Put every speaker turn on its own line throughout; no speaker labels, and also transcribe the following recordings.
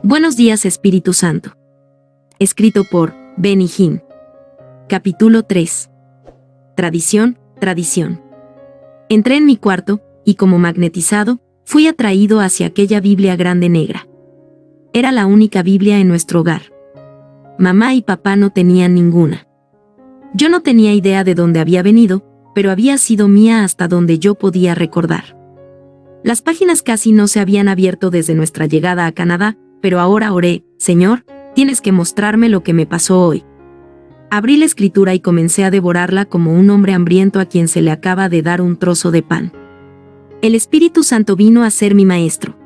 Buenos días, Espíritu Santo. Escrito por Benny Hinn. Capítulo 3. Tradición, tradición. Entré en mi cuarto, y como magnetizado, fui atraído hacia aquella Biblia grande negra. Era la única Biblia en nuestro hogar. Mamá y papá no tenían ninguna. Yo no tenía idea de dónde había venido, pero había sido mía hasta donde yo podía recordar. Las páginas casi no se habían abierto desde nuestra llegada a Canadá, pero ahora oré: Señor, tienes que mostrarme lo que me pasó hoy. Abrí la escritura y comencé a devorarla como un hombre hambriento a quien se le acaba de dar un trozo de pan. El Espíritu Santo vino a ser mi maestro.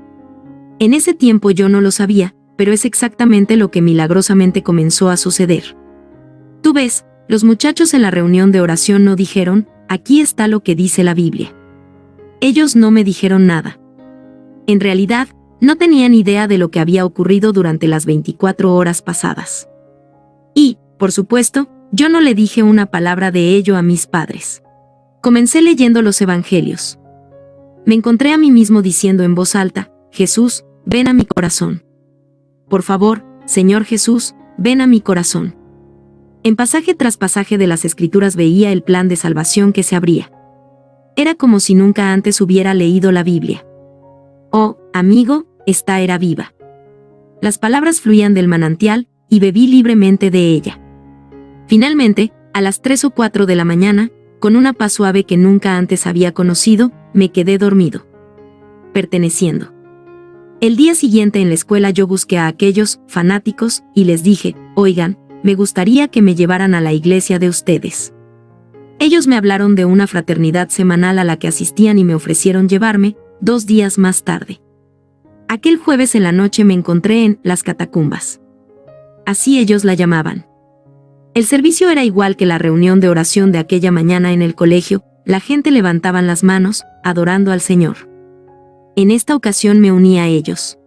En ese tiempo yo no lo sabía, pero es exactamente lo que milagrosamente comenzó a suceder. Tú ves, los muchachos en la reunión de oración no dijeron: aquí está lo que dice la Biblia. Ellos no me dijeron nada. En realidad, no tenían idea de lo que había ocurrido durante las 24 horas pasadas. Y, por supuesto, yo no le dije una palabra de ello a mis padres. Comencé leyendo los evangelios. Me encontré a mí mismo diciendo en voz alta: Jesús, ven a mi corazón. Por favor, Señor Jesús, ven a mi corazón. En pasaje tras pasaje de las Escrituras veía el plan de salvación que se abría. Era como si nunca antes hubiera leído la Biblia. Oh, amigo, esta era viva. Las palabras fluían del manantial, y bebí libremente de ella. Finalmente, a las 3 o 4 de la mañana, con una paz suave que nunca antes había conocido, me quedé dormido. Perteneciendo. El día siguiente en la escuela yo busqué a aquellos fanáticos, y les dije: oigan, me gustaría que me llevaran a la iglesia de ustedes. Ellos me hablaron de una fraternidad semanal a la que asistían y me ofrecieron llevarme, 2 días más tarde. Aquel jueves en la noche me encontré en las catacumbas. Así ellos la llamaban. El servicio era igual que la reunión de oración de aquella mañana en el colegio. La gente levantaban las manos, adorando al Señor. En esta ocasión me uní a ellos.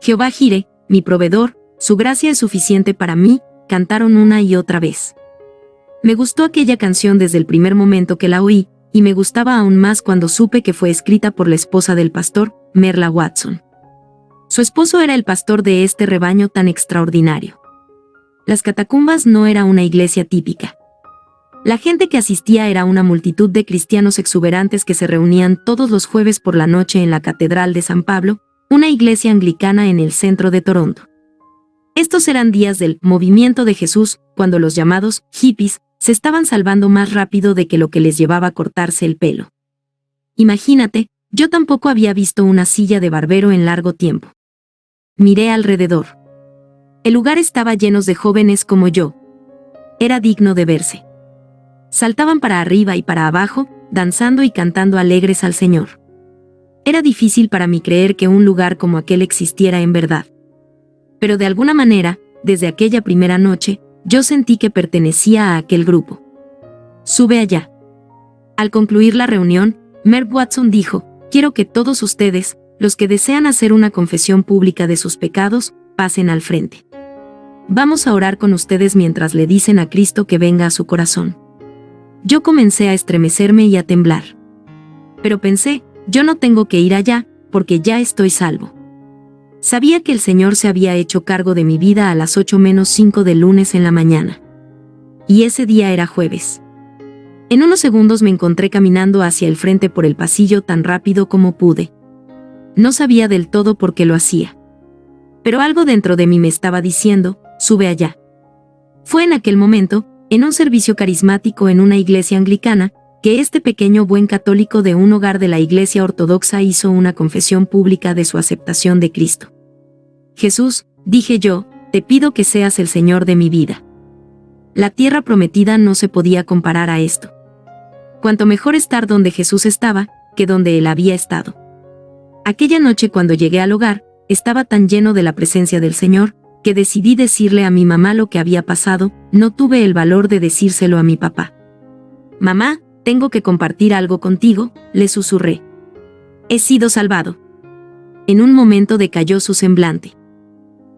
Jehová Jireh, mi proveedor, su gracia es suficiente para mí, cantaron una y otra vez. Me gustó aquella canción desde el primer momento que la oí, y me gustaba aún más cuando supe que fue escrita por la esposa del pastor, Merla Watson. Su esposo era el pastor de este rebaño tan extraordinario. Las catacumbas no era una iglesia típica. La gente que asistía era una multitud de cristianos exuberantes que se reunían todos los jueves por la noche en la Catedral de San Pablo, una iglesia anglicana en el centro de Toronto. Estos eran días del movimiento de Jesús, cuando los llamados hippies se estaban salvando más rápido de que lo que les llevaba a cortarse el pelo. Imagínate, yo tampoco había visto una silla de barbero en largo tiempo. Miré alrededor. El lugar estaba lleno de jóvenes como yo. Era digno de verse. Saltaban para arriba y para abajo, danzando y cantando alegres al Señor. Era difícil para mí creer que un lugar como aquel existiera en verdad. Pero de alguna manera, desde aquella primera noche, yo sentí que pertenecía a aquel grupo. Sube allá. Al concluir la reunión, Merv Watson dijo: quiero que todos ustedes, los que desean hacer una confesión pública de sus pecados, pasen al frente. Vamos a orar con ustedes mientras le dicen a Cristo que venga a su corazón. Yo comencé a estremecerme y a temblar. Pero pensé: yo no tengo que ir allá, porque ya estoy salvo. Sabía que el Señor se había hecho cargo de mi vida a las 8:05 del lunes en la mañana. Y ese día era jueves. En unos segundos me encontré caminando hacia el frente por el pasillo tan rápido como pude. No sabía del todo por qué lo hacía. Pero algo dentro de mí me estaba diciendo: sube allá. Fue en aquel momento, en un servicio carismático en una iglesia anglicana, que este pequeño buen católico de un hogar de la iglesia ortodoxa hizo una confesión pública de su aceptación de Cristo. Jesús, dije yo, te pido que seas el Señor de mi vida. La tierra prometida no se podía comparar a esto. Cuanto mejor estar donde Jesús estaba, que donde Él había estado. Aquella noche cuando llegué al hogar, estaba tan lleno de la presencia del Señor, que decidí decirle a mi mamá lo que había pasado. No tuve el valor de decírselo a mi papá. Mamá, tengo que compartir algo contigo, le susurré. He sido salvado. En un momento decayó su semblante.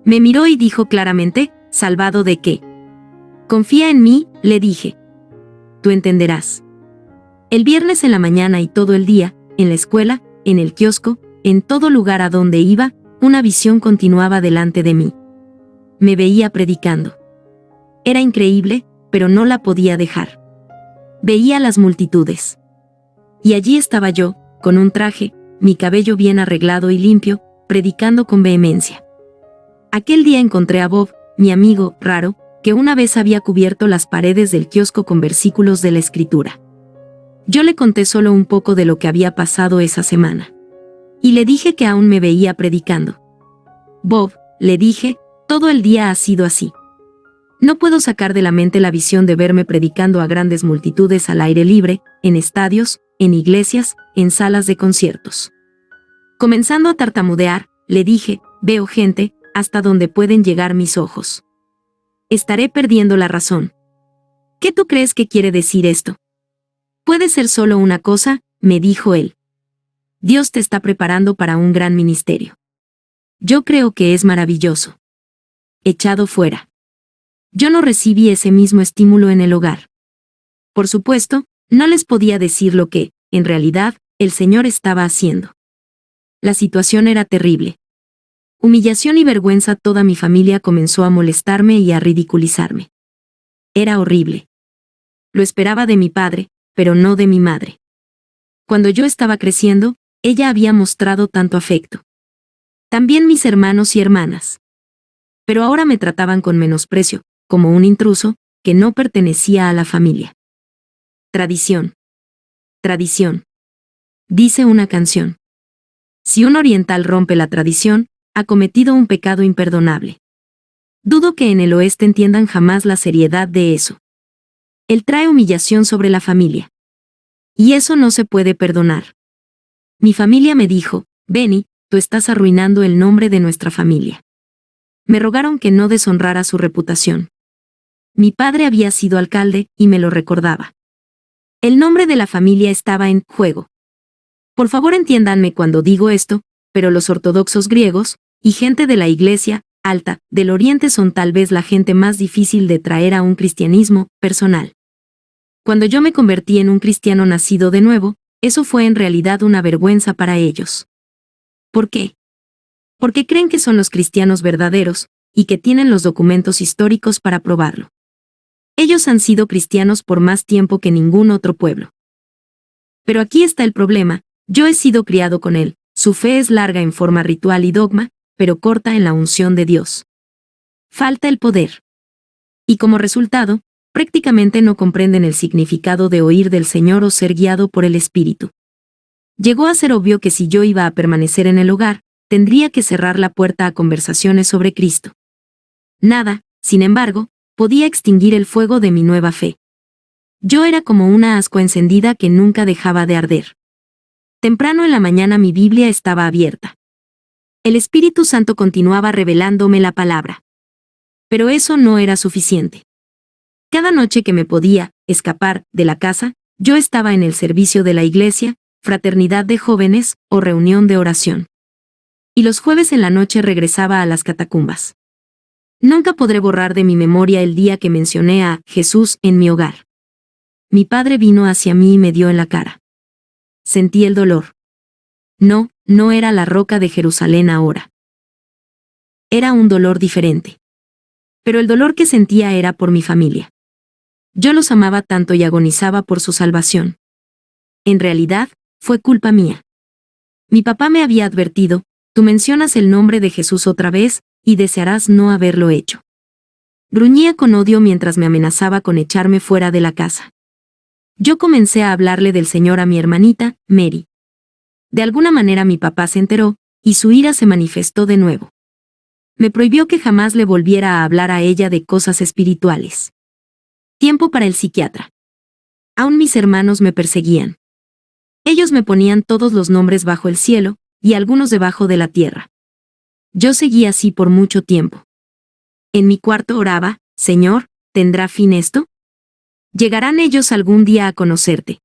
Me miró y dijo claramente: ¿salvado de qué? Confía en mí, le dije. Tú entenderás. El viernes en la mañana y todo el día, en la escuela, en el kiosco, en todo lugar a donde iba, una visión continuaba delante de mí. Me veía predicando. Era increíble, pero no la podía dejar. Veía las multitudes. Y allí estaba yo, con un traje, mi cabello bien arreglado y limpio, predicando con vehemencia. Aquel día encontré a Bob, mi amigo raro, que una vez había cubierto las paredes del kiosco con versículos de la Escritura. Yo le conté solo un poco de lo que había pasado esa semana. Y le dije que aún me veía predicando. Bob, le dije, todo el día ha sido así. No puedo sacar de la mente la visión de verme predicando a grandes multitudes al aire libre, en estadios, en iglesias, en salas de conciertos. Comenzando a tartamudear, le dije, veo gente, hasta donde pueden llegar mis ojos. Estaré perdiendo la razón. ¿Qué tú crees que quiere decir esto? Puede ser solo una cosa, me dijo él. Dios te está preparando para un gran ministerio. Yo creo que es maravilloso. Echado fuera. Yo no recibí ese mismo estímulo en el hogar. Por supuesto, no les podía decir lo que, en realidad, el Señor estaba haciendo. La situación era terrible. Humillación y vergüenza. Toda mi familia comenzó a molestarme y a ridiculizarme. Era horrible. Lo esperaba de mi padre, pero no de mi madre. Cuando yo estaba creciendo, ella había mostrado tanto afecto. También mis hermanos y hermanas. Pero ahora me trataban con menosprecio, como un intruso, que no pertenecía a la familia. Tradición. Tradición. Dice una canción. Si un oriental rompe la tradición, ha cometido un pecado imperdonable. Dudo que en el oeste entiendan jamás la seriedad de eso. Él trae humillación sobre la familia. Y eso no se puede perdonar. Mi familia me dijo, Benny, tú estás arruinando el nombre de nuestra familia. Me rogaron que no deshonrara su reputación. Mi padre había sido alcalde, y me lo recordaba. El nombre de la familia estaba en juego. Por favor entiéndanme cuando digo esto, pero los ortodoxos griegos, y gente de la Iglesia alta del Oriente son tal vez la gente más difícil de traer a un cristianismo personal. Cuando yo me convertí en un cristiano nacido de nuevo, eso fue en realidad una vergüenza para ellos. ¿Por qué? Porque creen que son los cristianos verdaderos, y que tienen los documentos históricos para probarlo. Ellos han sido cristianos por más tiempo que ningún otro pueblo. Pero aquí está el problema, yo he sido criado con él, su fe es larga en forma ritual y dogma, pero corta en la unción de Dios. Falta el poder. Y como resultado, prácticamente no comprenden el significado de oír del Señor o ser guiado por el Espíritu. Llegó a ser obvio que si yo iba a permanecer en el hogar, tendría que cerrar la puerta a conversaciones sobre Cristo. Nada, sin embargo, podía extinguir el fuego de mi nueva fe. Yo era como una ascua encendida que nunca dejaba de arder. Temprano en la mañana mi Biblia estaba abierta. El Espíritu Santo continuaba revelándome la palabra. Pero eso no era suficiente. Cada noche que me podía escapar de la casa, yo estaba en el servicio de la iglesia, fraternidad de jóvenes o reunión de oración. Y los jueves en la noche regresaba a las catacumbas. Nunca podré borrar de mi memoria el día que mencioné a Jesús en mi hogar. Mi padre vino hacia mí y me dio en la cara. Sentí el dolor. No era la roca de Jerusalén ahora. Era un dolor diferente. Pero el dolor que sentía era por mi familia. Yo los amaba tanto y agonizaba por su salvación. En realidad, fue culpa mía. Mi papá me había advertido, tú mencionas el nombre de Jesús otra vez, y desearás no haberlo hecho. Gruñía con odio mientras me amenazaba con echarme fuera de la casa. Yo comencé a hablarle del Señor a mi hermanita, Mary. De alguna manera mi papá se enteró, y su ira se manifestó de nuevo. Me prohibió que jamás le volviera a hablar a ella de cosas espirituales. Tiempo para el psiquiatra. Aún mis hermanos me perseguían. Ellos me ponían todos los nombres bajo el cielo, y algunos debajo de la tierra. Yo seguí así por mucho tiempo. En mi cuarto oraba, Señor, ¿tendrá fin esto? ¿Llegarán ellos algún día a conocerte?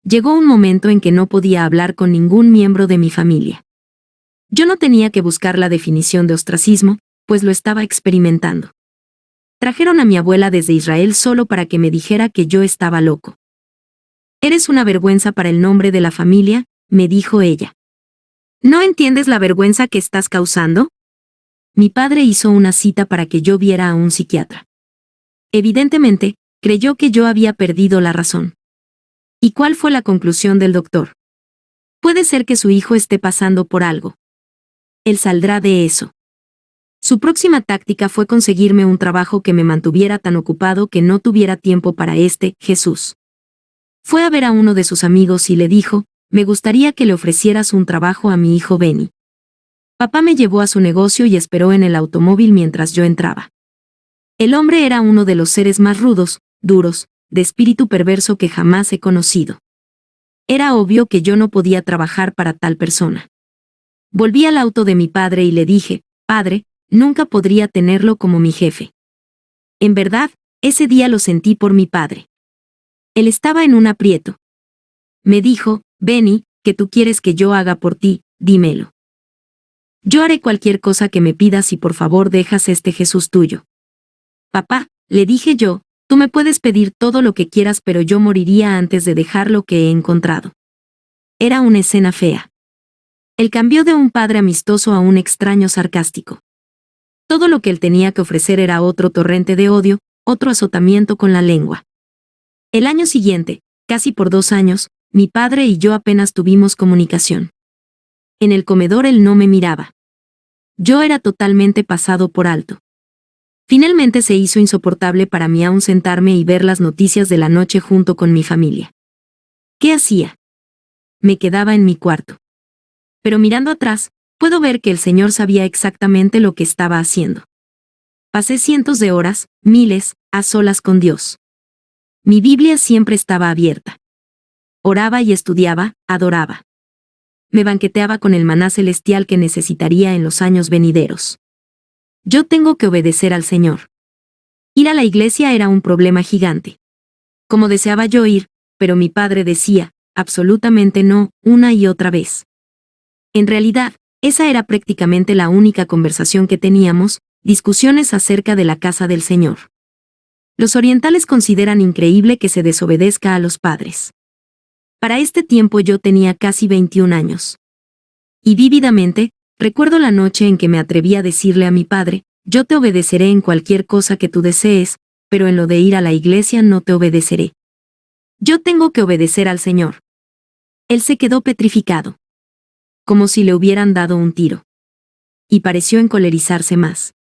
Llegó un momento en que no podía hablar con ningún miembro de mi familia. Yo no tenía que buscar la definición de ostracismo, pues lo estaba experimentando. Trajeron a mi abuela desde Israel solo para que me dijera que yo estaba loco. Eres una vergüenza para el nombre de la familia, me dijo ella. ¿No entiendes la vergüenza que estás causando? Mi padre hizo una cita para que yo viera a un psiquiatra. Evidentemente, creyó que yo había perdido la razón. ¿Y cuál fue la conclusión del doctor? Puede ser que su hijo esté pasando por algo. Él saldrá de eso. Su próxima táctica fue conseguirme un trabajo que me mantuviera tan ocupado que no tuviera tiempo para Jesús. Fue a ver a uno de sus amigos y le dijo, me gustaría que le ofrecieras un trabajo a mi hijo Benny. Papá me llevó a su negocio y esperó en el automóvil mientras yo entraba. El hombre era uno de los seres más rudos, duros, de espíritu perverso que jamás he conocido. Era obvio que yo no podía trabajar para tal persona. Volví al auto de mi padre y le dije, padre, nunca podría tenerlo como mi jefe. En verdad, ese día lo sentí por mi padre. Él estaba en un aprieto. Me dijo, Benny, ¿qué tú quieres que yo haga por ti? Dímelo. Yo haré cualquier cosa que me pidas si por favor dejas este Jesús tuyo. Papá, le dije yo, tú me puedes pedir todo lo que quieras pero yo moriría antes de dejar lo que he encontrado. Era una escena fea. Él cambió de un padre amistoso a un extraño sarcástico. Todo lo que él tenía que ofrecer era otro torrente de odio, otro azotamiento con la lengua. El año siguiente, casi por 2 años, mi padre y yo apenas tuvimos comunicación. En el comedor él no me miraba. Yo era totalmente pasado por alto. Finalmente se hizo insoportable para mí aún sentarme y ver las noticias de la noche junto con mi familia. ¿Qué hacía? Me quedaba en mi cuarto. Pero mirando atrás, puedo ver que el Señor sabía exactamente lo que estaba haciendo. Pasé cientos de horas, miles, a solas con Dios. Mi Biblia siempre estaba abierta. Oraba y estudiaba, adoraba. Me banqueteaba con el maná celestial que necesitaría en los años venideros. Yo tengo que obedecer al Señor. Ir a la iglesia era un problema gigante. Como deseaba yo ir, pero mi padre decía, absolutamente no, una y otra vez. En realidad, esa era prácticamente la única conversación que teníamos, discusiones acerca de la casa del Señor. Los orientales consideran increíble que se desobedezca a los padres. Para este tiempo yo tenía casi 21 años. Y vívidamente, recuerdo la noche en que me atreví a decirle a mi padre, yo te obedeceré en cualquier cosa que tú desees, pero en lo de ir a la iglesia no te obedeceré. Yo tengo que obedecer al Señor. Él se quedó petrificado. Como si le hubieran dado un tiro. Y pareció encolerizarse más.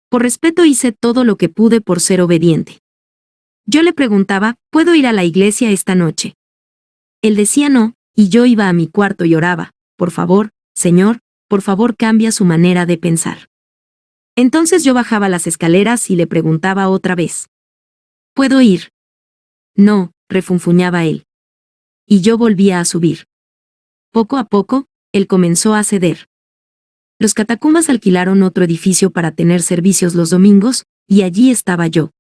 Por respeto hice todo lo que pude por ser obediente. Yo le preguntaba, ¿puedo ir a la iglesia esta noche? Él decía no, y yo iba a mi cuarto y oraba, por favor, Señor, por favor cambia su manera de pensar. Entonces yo bajaba las escaleras y le preguntaba otra vez. ¿Puedo ir? No, refunfuñaba él. Y yo volvía a subir. Poco a poco, él comenzó a ceder. Los catacumbas alquilaron otro edificio para tener servicios los domingos, y allí estaba yo.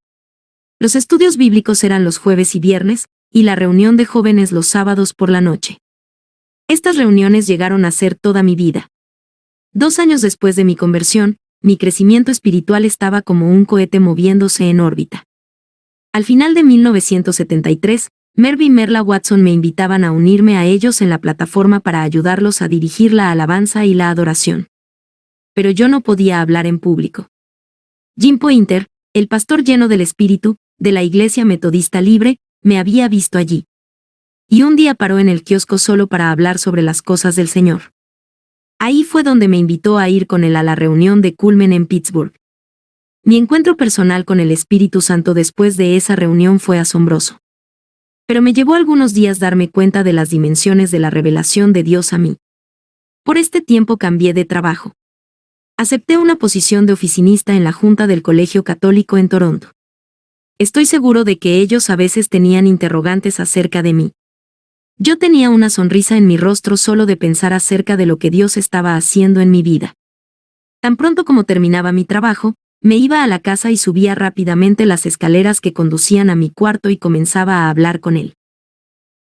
Los estudios bíblicos eran los jueves y viernes, y la reunión de jóvenes los sábados por la noche. Estas reuniones llegaron a ser toda mi vida. 2 años después de mi conversión, mi crecimiento espiritual estaba como un cohete moviéndose en órbita. Al final de 1973, Merv y Merla Watson me invitaban a unirme a ellos en la plataforma para ayudarlos a dirigir la alabanza y la adoración. Pero yo no podía hablar en público. Jim Pointer, el pastor lleno del Espíritu, de la Iglesia Metodista Libre, me había visto allí. Y un día paró en el kiosco solo para hablar sobre las cosas del Señor. Ahí fue donde me invitó a ir con él a la reunión de Culmen en Pittsburgh. Mi encuentro personal con el Espíritu Santo después de esa reunión fue asombroso. Pero me llevó algunos días darme cuenta de las dimensiones de la revelación de Dios a mí. Por este tiempo cambié de trabajo. Acepté una posición de oficinista en la Junta del Colegio Católico en Toronto. Estoy seguro de que ellos a veces tenían interrogantes acerca de mí. Yo tenía una sonrisa en mi rostro solo de pensar acerca de lo que Dios estaba haciendo en mi vida. Tan pronto como terminaba mi trabajo, me iba a la casa y subía rápidamente las escaleras que conducían a mi cuarto y comenzaba a hablar con él.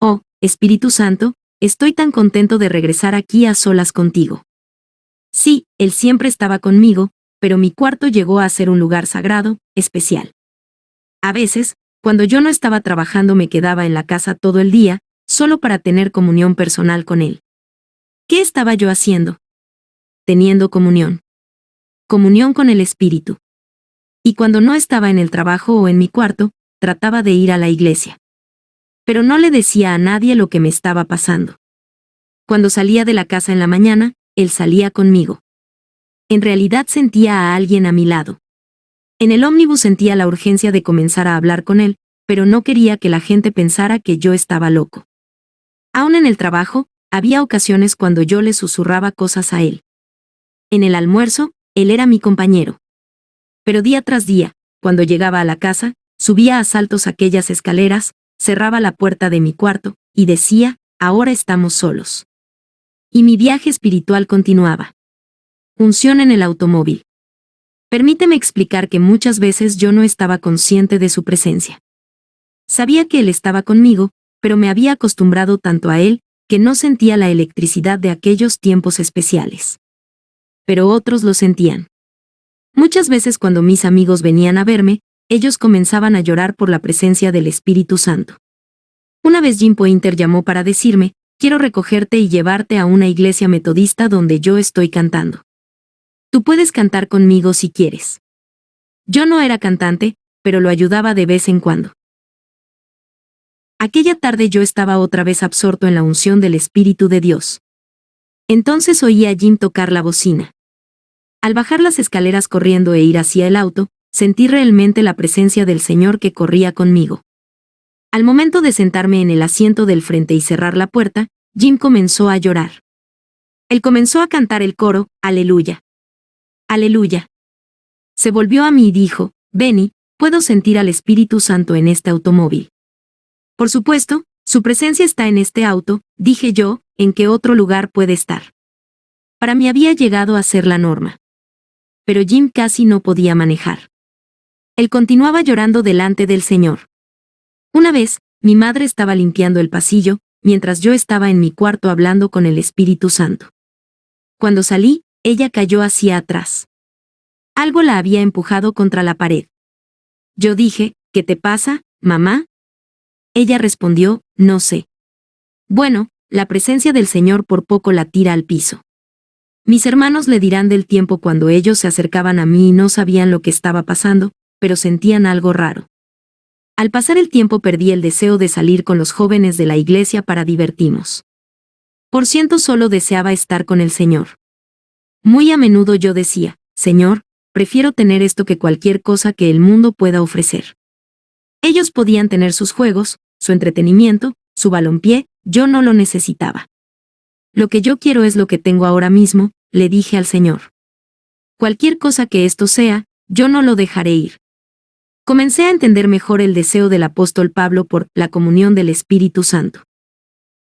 Oh, Espíritu Santo, estoy tan contento de regresar aquí a solas contigo. Sí, él siempre estaba conmigo, pero mi cuarto llegó a ser un lugar sagrado, especial. A veces, cuando yo no estaba trabajando me quedaba en la casa todo el día, solo para tener comunión personal con él. ¿Qué estaba yo haciendo? Teniendo comunión. Comunión con el Espíritu. Y cuando no estaba en el trabajo o en mi cuarto, trataba de ir a la iglesia. Pero no le decía a nadie lo que me estaba pasando. Cuando salía de la casa en la mañana, él salía conmigo. En realidad sentía a alguien a mi lado. En el ómnibus sentía la urgencia de comenzar a hablar con él, pero no quería que la gente pensara que yo estaba loco. Aún en el trabajo, había ocasiones cuando yo le susurraba cosas a él. En el almuerzo, él era mi compañero. Pero día tras día, cuando llegaba a la casa, subía a saltos aquellas escaleras, cerraba la puerta de mi cuarto, y decía, ahora estamos solos. Y mi viaje espiritual continuaba. Unción en el automóvil. Permíteme explicar que muchas veces yo no estaba consciente de su presencia. Sabía que él estaba conmigo, pero me había acostumbrado tanto a él, que no sentía la electricidad de aquellos tiempos especiales. Pero otros lo sentían. Muchas veces cuando mis amigos venían a verme, ellos comenzaban a llorar por la presencia del Espíritu Santo. Una vez Jim Pointer llamó para decirme, quiero recogerte y llevarte a una iglesia metodista donde yo estoy cantando. Tú puedes cantar conmigo si quieres. Yo no era cantante, pero lo ayudaba de vez en cuando. Aquella tarde yo estaba otra vez absorto en la unción del Espíritu de Dios. Entonces oí a Jim tocar la bocina. Al bajar las escaleras corriendo e ir hacia el auto, sentí realmente la presencia del Señor que corría conmigo. Al momento de sentarme en el asiento del frente y cerrar la puerta, Jim comenzó a llorar. Él comenzó a cantar el coro, Aleluya. Aleluya. Se volvió a mí y dijo, Benny, puedo sentir al Espíritu Santo en este automóvil. Por supuesto, su presencia está en este auto, dije yo, ¿en qué otro lugar puede estar? Para mí había llegado a ser la norma. Pero Jim casi no podía manejar. Él continuaba llorando delante del Señor. Una vez, mi madre estaba limpiando el pasillo, mientras yo estaba en mi cuarto hablando con el Espíritu Santo. Cuando salí, ella cayó hacia atrás. Algo la había empujado contra la pared. Yo dije, ¿qué te pasa, mamá? Ella respondió, no sé. Bueno, la presencia del Señor por poco la tira al piso. Mis hermanos le dirán del tiempo cuando ellos se acercaban a mí y no sabían lo que estaba pasando, pero sentían algo raro. Al pasar el tiempo perdí el deseo de salir con los jóvenes de la iglesia para divertirnos. Por ciento solo deseaba estar con el Señor. Muy a menudo yo decía, Señor, prefiero tener esto que cualquier cosa que el mundo pueda ofrecer. Ellos podían tener sus juegos, su entretenimiento, su balompié, yo no lo necesitaba. Lo que yo quiero es lo que tengo ahora mismo, le dije al Señor. Cualquier cosa que esto sea, yo no lo dejaré ir. Comencé a entender mejor el deseo del apóstol Pablo por la comunión del Espíritu Santo.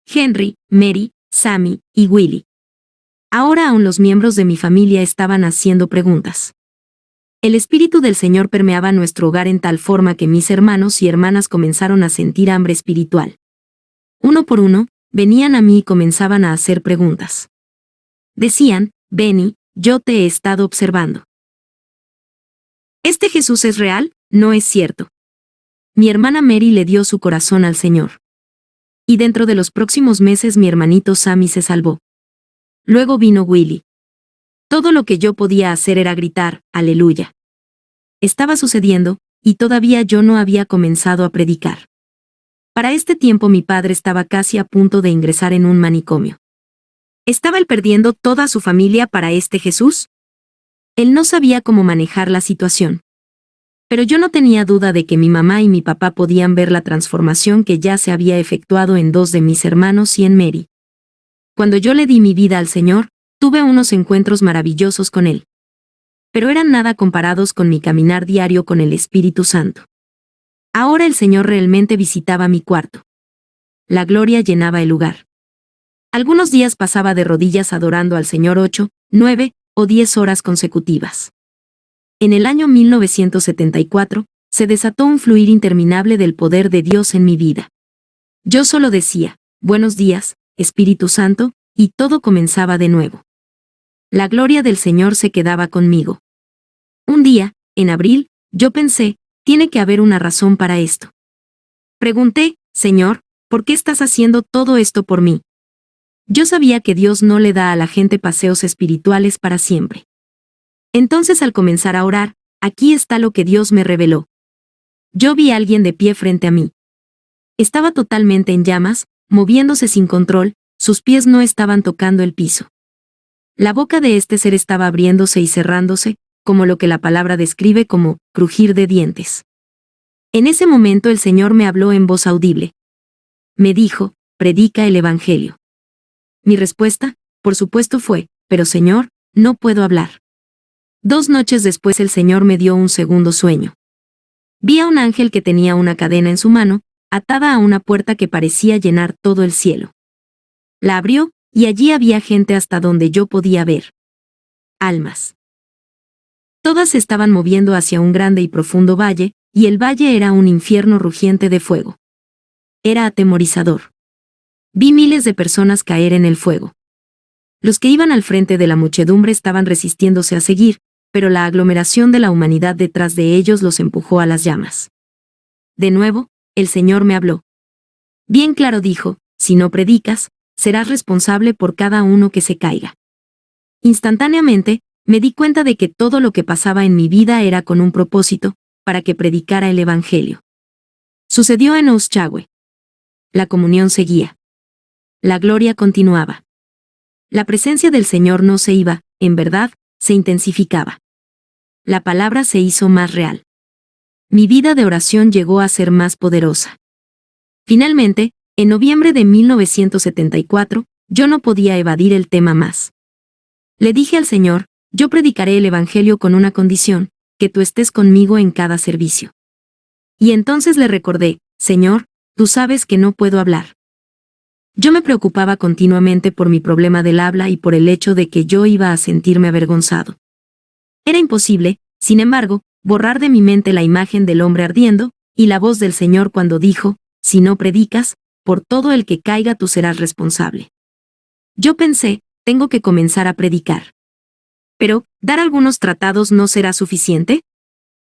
Henry, Mary, Sammy y Willie. Ahora aún los miembros de mi familia estaban haciendo preguntas. El Espíritu del Señor permeaba nuestro hogar en tal forma que mis hermanos y hermanas comenzaron a sentir hambre espiritual. Uno por uno, venían a mí y comenzaban a hacer preguntas. Decían, Benny, yo te he estado observando. ¿Este Jesús es real? No es cierto. Mi hermana Mary le dio su corazón al Señor. Y dentro de los próximos meses mi hermanito Sammy se salvó. Luego vino Willie. Todo lo que yo podía hacer era gritar, aleluya. Estaba sucediendo, y todavía yo no había comenzado a predicar. Para este tiempo mi padre estaba casi a punto de ingresar en un manicomio. ¿Estaba él perdiendo toda su familia para este Jesús? Él no sabía cómo manejar la situación. Pero yo no tenía duda de que mi mamá y mi papá podían ver la transformación que ya se había efectuado en dos de mis hermanos y en Mary. Cuando yo le di mi vida al Señor, tuve unos encuentros maravillosos con Él. Pero eran nada comparados con mi caminar diario con el Espíritu Santo. Ahora el Señor realmente visitaba mi cuarto. La gloria llenaba el lugar. Algunos días pasaba de rodillas adorando al Señor 8, 9 o 10 horas consecutivas. En el año 1974, se desató un fluir interminable del poder de Dios en mi vida. Yo solo decía, buenos días, Espíritu Santo, y todo comenzaba de nuevo. La gloria del Señor se quedaba conmigo. Un día, en abril, yo pensé, tiene que haber una razón para esto. Pregunté, Señor, ¿por qué estás haciendo todo esto por mí? Yo sabía que Dios no le da a la gente paseos espirituales para siempre. Entonces, al comenzar a orar, aquí está lo que Dios me reveló. Yo vi a alguien de pie frente a mí. Estaba totalmente en llamas, moviéndose sin control, sus pies no estaban tocando el piso. La boca de este ser estaba abriéndose y cerrándose, como lo que la palabra describe como crujir de dientes. En ese momento el Señor me habló en voz audible. Me dijo, predica el Evangelio. Mi respuesta, por supuesto, fue, pero Señor, no puedo hablar. 2 noches después el Señor me dio un segundo sueño. Vi a un ángel que tenía una cadena en su mano, atada a una puerta que parecía llenar todo el cielo. La abrió, y allí había gente hasta donde yo podía ver. Almas. Todas se estaban moviendo hacia un grande y profundo valle, y el valle era un infierno rugiente de fuego. Era atemorizador. Vi miles de personas caer en el fuego. Los que iban al frente de la muchedumbre estaban resistiéndose a seguir, pero la aglomeración de la humanidad detrás de ellos los empujó a las llamas. De nuevo, el Señor me habló. Bien claro dijo, si no predicas, serás responsable por cada uno que se caiga. Instantáneamente, me di cuenta de que todo lo que pasaba en mi vida era con un propósito, para que predicara el Evangelio. Sucedió en Oushagüe. La comunión seguía. La gloria continuaba. La presencia del Señor no se iba, en verdad, se intensificaba. La palabra se hizo más real. Mi vida de oración llegó a ser más poderosa. Finalmente, en noviembre de 1974, yo no podía evadir el tema más. Le dije al Señor, yo predicaré el Evangelio con una condición, que tú estés conmigo en cada servicio. Y entonces le recordé, Señor, tú sabes que no puedo hablar. Yo me preocupaba continuamente por mi problema del habla y por el hecho de que yo iba a sentirme avergonzado. Era imposible, sin embargo, borrar de mi mente la imagen del hombre ardiendo, y la voz del Señor cuando dijo, si no predicas, por todo el que caiga tú serás responsable. Yo pensé, tengo que comenzar a predicar. Pero, ¿dar algunos tratados no será suficiente?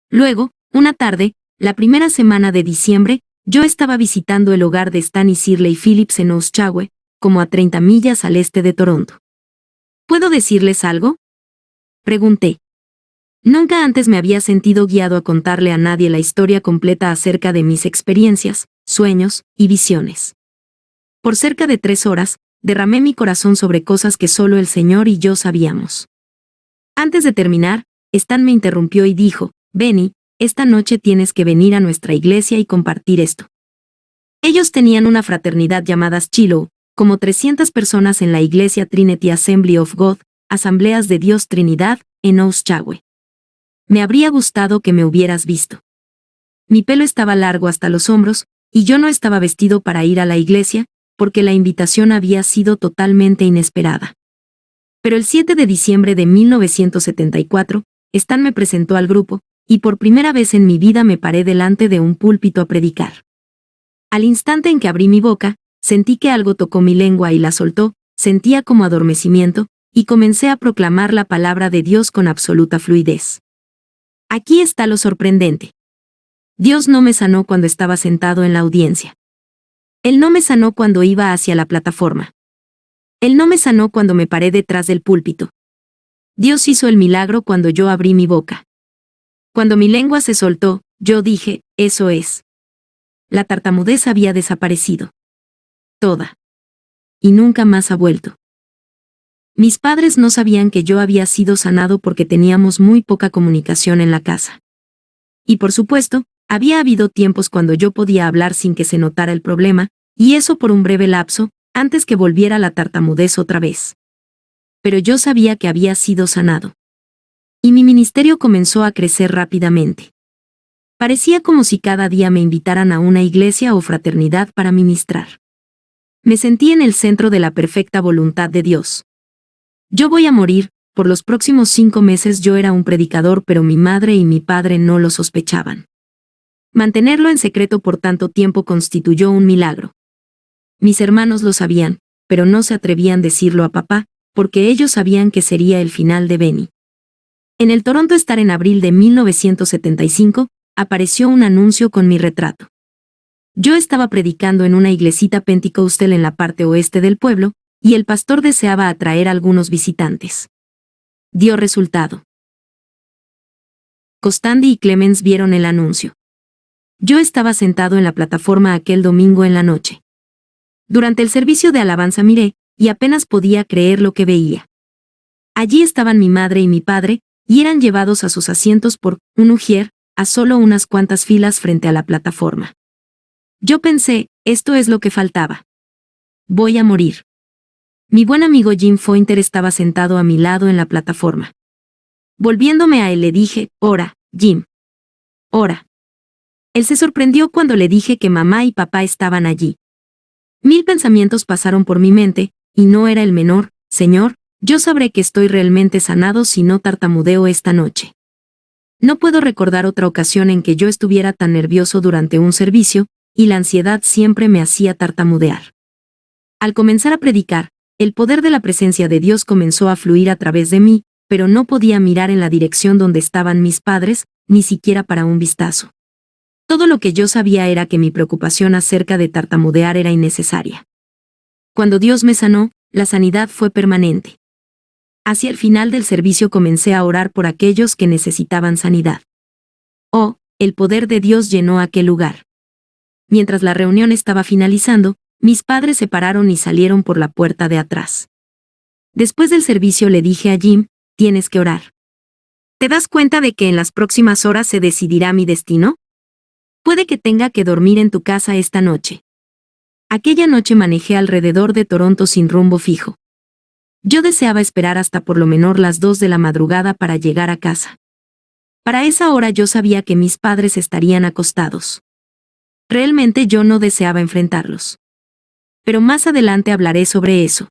Luego, una tarde, la primera semana de diciembre, yo estaba visitando el hogar de Stan y Shirley Phillips en Oushagüe, como a 30 millas al este de Toronto. ¿Puedo decirles algo?, pregunté. Nunca antes me había sentido guiado a contarle a nadie la historia completa acerca de mis experiencias, sueños y visiones. Por cerca de 3 horas, derramé mi corazón sobre cosas que solo el Señor y yo sabíamos. Antes de terminar, Stan me interrumpió y dijo, Benny, esta noche tienes que venir a nuestra iglesia y compartir esto. Ellos tenían una fraternidad llamada Shiloh, como 300 personas en la iglesia Trinity Assembly of God, Asambleas de Dios Trinidad, en Oushagüe. Me habría gustado que me hubieras visto. Mi pelo estaba largo hasta los hombros, y yo no estaba vestido para ir a la iglesia, porque la invitación había sido totalmente inesperada. Pero el 7 de diciembre de 1974, Stan me presentó al grupo, y por primera vez en mi vida me paré delante de un púlpito a predicar. Al instante en que abrí mi boca, sentí que algo tocó mi lengua y la soltó, sentía como adormecimiento, y comencé a proclamar la palabra de Dios con absoluta fluidez. Aquí está lo sorprendente. Dios no me sanó cuando estaba sentado en la audiencia. Él no me sanó cuando iba hacia la plataforma. Él no me sanó cuando me paré detrás del púlpito. Dios hizo el milagro cuando yo abrí mi boca. Cuando mi lengua se soltó, yo dije, eso es. La tartamudez había desaparecido. Toda. Y nunca más ha vuelto. Mis padres no sabían que yo había sido sanado porque teníamos muy poca comunicación en la casa. Y por supuesto, había habido tiempos cuando yo podía hablar sin que se notara el problema, y eso por un breve lapso, antes que volviera la tartamudez otra vez. Pero yo sabía que había sido sanado. Y mi ministerio comenzó a crecer rápidamente. Parecía como si cada día me invitaran a una iglesia o fraternidad para ministrar. Me sentí en el centro de la perfecta voluntad de Dios. Yo voy a morir, por los próximos 5 meses yo era un predicador, pero mi madre y mi padre no lo sospechaban. Mantenerlo en secreto por tanto tiempo constituyó un milagro. Mis hermanos lo sabían, pero no se atrevían a decirlo a papá, porque ellos sabían que sería el final de Benny. En el Toronto Star en abril de 1975, apareció un anuncio con mi retrato. Yo estaba predicando en una iglesita pentecostal en la parte oeste del pueblo, y el pastor deseaba atraer a algunos visitantes. Dio resultado. Costandi y Clemens vieron el anuncio. Yo estaba sentado en la plataforma aquel domingo en la noche. Durante el servicio de alabanza miré, y apenas podía creer lo que veía. Allí estaban mi madre y mi padre, y eran llevados a sus asientos por un ujier, a solo unas cuantas filas frente a la plataforma. Yo pensé, esto es lo que faltaba. Voy a morir. Mi buen amigo Jim Fointer estaba sentado a mi lado en la plataforma. Volviéndome a él le dije, ora, Jim. Ora. Él se sorprendió cuando le dije que mamá y papá estaban allí. 1000 pensamientos pasaron por mi mente, y no era el menor, Señor, yo sabré que estoy realmente sanado si no tartamudeo esta noche. No puedo recordar otra ocasión en que yo estuviera tan nervioso durante un servicio, y la ansiedad siempre me hacía tartamudear. Al comenzar a predicar, el poder de la presencia de Dios comenzó a fluir a través de mí, pero no podía mirar en la dirección donde estaban mis padres, ni siquiera para un vistazo. Todo lo que yo sabía era que mi preocupación acerca de tartamudear era innecesaria. Cuando Dios me sanó, la sanidad fue permanente. Hacia el final del servicio comencé a orar por aquellos que necesitaban sanidad. Oh, el poder de Dios llenó aquel lugar. Mientras la reunión estaba finalizando, mis padres se pararon y salieron por la puerta de atrás. Después del servicio le dije a Jim, tienes que orar. ¿Te das cuenta de que en las próximas horas se decidirá mi destino? Puede que tenga que dormir en tu casa esta noche. Aquella noche manejé alrededor de Toronto sin rumbo fijo. Yo deseaba esperar hasta por lo menos las 2 de la madrugada para llegar a casa. Para esa hora yo sabía que mis padres estarían acostados. Realmente yo no deseaba enfrentarlos. Pero más adelante hablaré sobre eso.